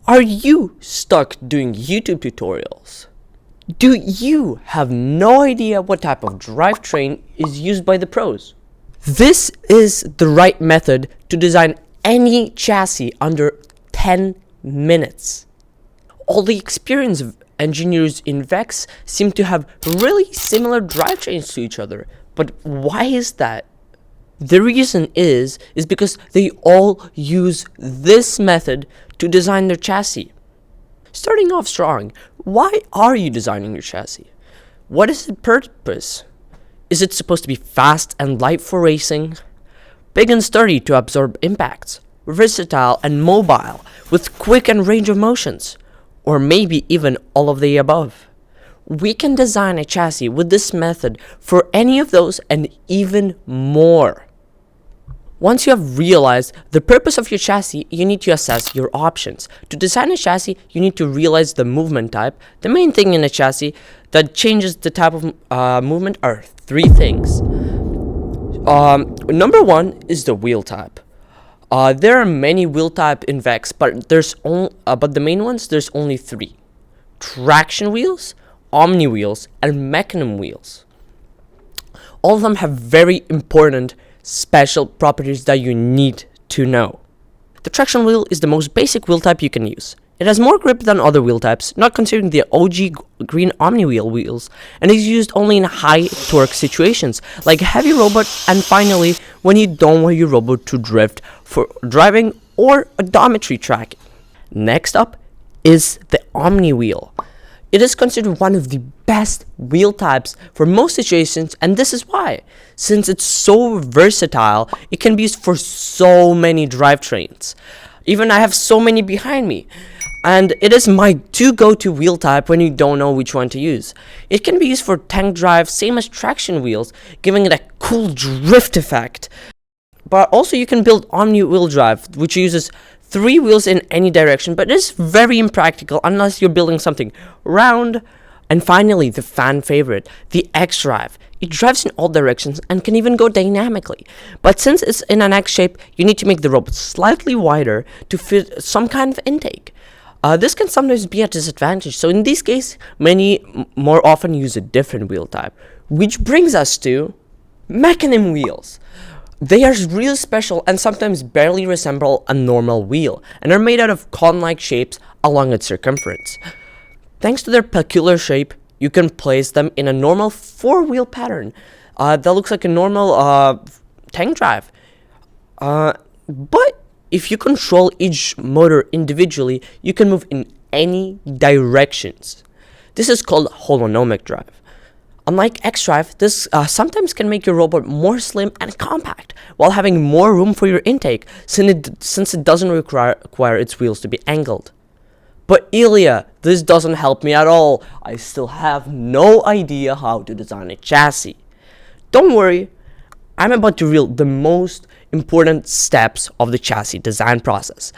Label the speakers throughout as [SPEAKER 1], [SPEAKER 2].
[SPEAKER 1] Are you stuck doing YouTube tutorials? Do you have no idea what type of drivetrain is used by the pros? This is the right method to design any chassis under 10 minutes. All the experienced engineers in Vex seem to have really similar drivetrains to each other. But why is that? The reason is because they all use this method to design their chassis. Starting off strong, why are you designing your chassis? What is its purpose? Is it supposed to be fast and light for racing? Big and sturdy to absorb impacts? Versatile and mobile with quick and range of motions? Or maybe even all of the above? We can design a chassis with this method for any of those and even more. Once you have realized the purpose of your chassis, you need to assess your options. To design a chassis, you need to realize the movement type. The main thing in a chassis that changes the type of movement are three things. Number one is the wheel type. There are many wheel type in Vex, but the main ones, there's only three: traction wheels, Omniwheels, and Mecanum Wheels. All of them have very important special properties that you need to know. The traction wheel is the most basic wheel type you can use. It has more grip than other wheel types, not considering the OG green Omniwheel wheels, and is used only in high torque situations, like heavy robot, and finally, when you don't want your robot to drift for driving or odometry tracking. Next up is the Omniwheel. It is considered one of the best wheel types for most situations, and this is why. Since it's so versatile, it can be used for so many drivetrains. Even I have so many behind me. And it is my go-to wheel type when you don't know which one to use. It can be used for tank drive, same as traction wheels, giving it a cool drift effect. But also you can build Omni-wheel drive, which uses 3 wheels in any direction, but it is very impractical unless you're building something round. And finally, the fan favorite, the X-Drive. It drives in all directions and can even go dynamically. But since it's in an X shape, you need to make the robot slightly wider to fit some kind of intake. This can sometimes be a disadvantage, so in this case, many more often use a different wheel type. Which brings us to Mecanum Wheels. They are really special and sometimes barely resemble a normal wheel, and are made out of cone-like shapes along its circumference. Thanks to their peculiar shape, you can place them in a normal 4-wheel pattern that looks like a normal tank drive. But if you control each motor individually, you can move in any directions. This is called holonomic drive. Unlike X-Drive, this sometimes can make your robot more slim and compact, while having more room for your intake, since it doesn't require its wheels to be angled. But Ilya, this doesn't help me at all. I still have no idea how to design a chassis. Don't worry, I'm about to reveal the most important steps of the chassis design process,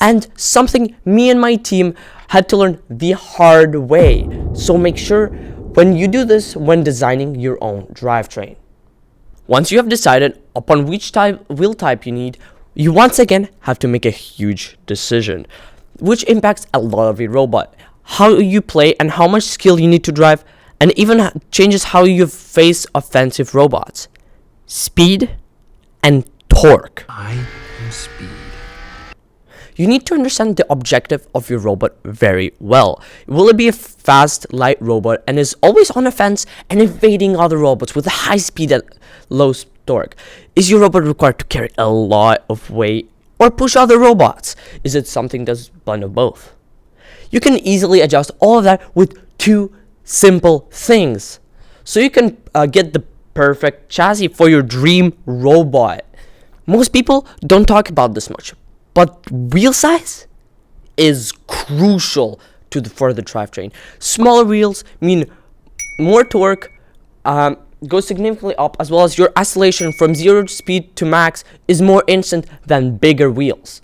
[SPEAKER 1] and something me and my team had to learn the hard way. So make sure when you do this when designing your own drivetrain. Once you have decided upon which wheel type you need, you once again have to make a huge decision, which impacts a lot of your robot, how you play and how much skill you need to drive, and even changes how you face offensive robots. Speed and torque.
[SPEAKER 2] I am speed.
[SPEAKER 1] You need to understand the objective of your robot very well. Will it be a fast, light robot and is always on the fence and evading other robots with high speed and low torque? Is your robot required to carry a lot of weight or push other robots? Is it something that's a blend of both? You can easily adjust all of that with 2 simple things, so you can get the perfect chassis for your dream robot. Most people don't talk about this much, but wheel size is crucial for the drivetrain. Smaller wheels mean more torque, goes significantly up, as well as your acceleration from 0 speed to max is more instant than bigger wheels.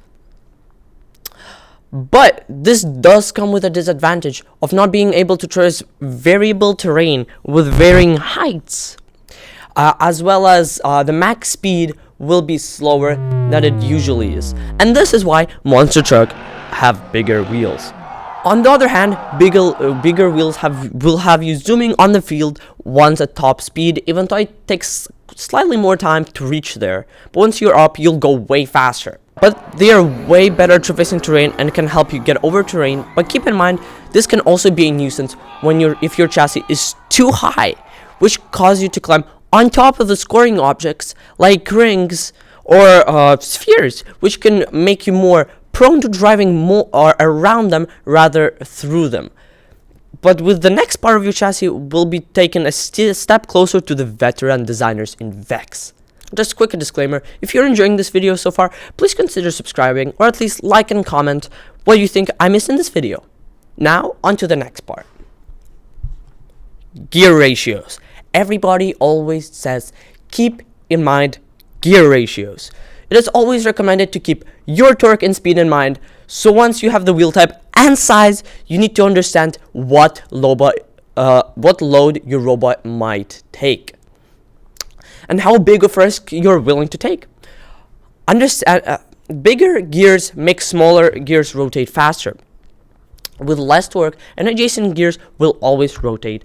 [SPEAKER 1] But this does come with a disadvantage of not being able to traverse variable terrain with varying heights, as well as the max speed will be slower than it usually is. And this is why monster truck have bigger wheels. On the other hand, bigger wheels will have you zooming on the field once at top speed, even though it takes slightly more time to reach there. But once you're up, you'll go way faster. But they are way better at traversing terrain and can help you get over terrain. But keep in mind, this can also be a nuisance if your chassis is too high, which causes you to climb on top of the scoring objects like rings or spheres, which can make you more prone to driving more or around them rather through them. But with the next part of your chassis will be taken a step closer to the veteran designers in Vex. Just a quick disclaimer, if you're enjoying this video so far, please consider subscribing or at least like and comment what you think I missed in this video. Now, on to the next part. Gear ratios. Everybody always says, keep in mind gear ratios. It is always recommended to keep your torque and speed in mind, so once you have the wheel type and size, you need to understand what load your robot might take and how big of a risk you're willing to take. Bigger gears make smaller gears rotate faster with less torque, and adjacent gears will always rotate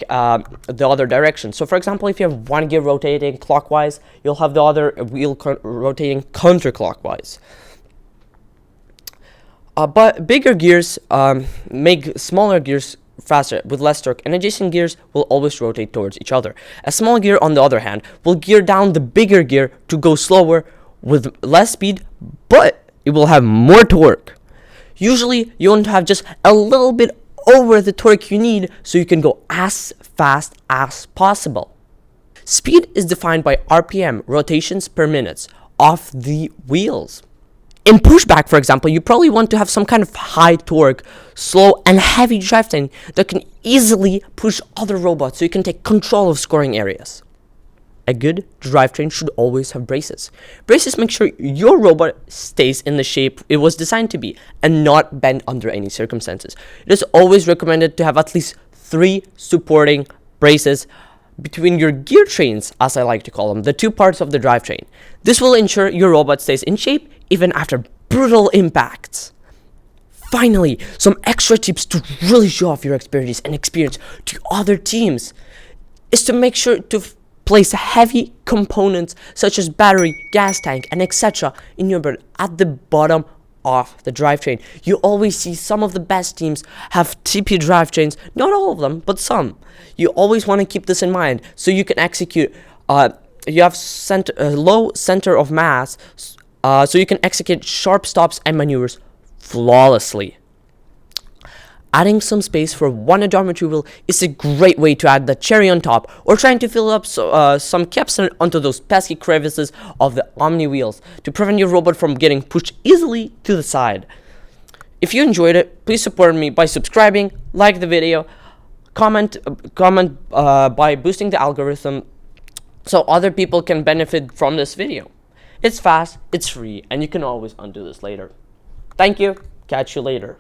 [SPEAKER 1] the other direction. So for example, if you have one gear rotating clockwise, you'll have the other wheel rotating counterclockwise. But bigger gears make smaller gears faster with less torque, and adjacent gears will always rotate towards each other. A small gear, on the other hand, will gear down the bigger gear to go slower with less speed, but it will have more torque. Usually, you want to have just a little bit over the torque you need so you can go as fast as possible. Speed is defined by RPM, rotations per minute, of the wheels. In pushback, for example, you probably want to have some kind of high torque, slow and heavy drivetrain that can easily push other robots so you can take control of scoring areas. A good drivetrain should always have braces. Braces make sure your robot stays in the shape it was designed to be and not bend under any circumstances. It is always recommended to have at least 3 supporting braces between your gear trains, as I like to call them, the 2 parts of the drivetrain. This will ensure your robot stays in shape even after brutal impacts. Finally, some extra tips to really show off your experience to other teams is to make sure to place heavy components such as battery, gas tank, and etc. in your bird at the bottom of the drivetrain. You always see some of the best teams have TP drivetrains, not all of them, but some. You always want to keep this in mind so you can execute. You have low center of mass, so you can execute sharp stops and maneuvers flawlessly. Adding some space for one geometry wheel is a great way to add the cherry on top, or trying to fill up some caps onto those pesky crevices of the Omniwheels to prevent your robot from getting pushed easily to the side. If you enjoyed it, please support me by subscribing, like the video, comment by boosting the algorithm so other people can benefit from this video. It's fast, it's free, and you can always undo this later. Thank you, catch you later.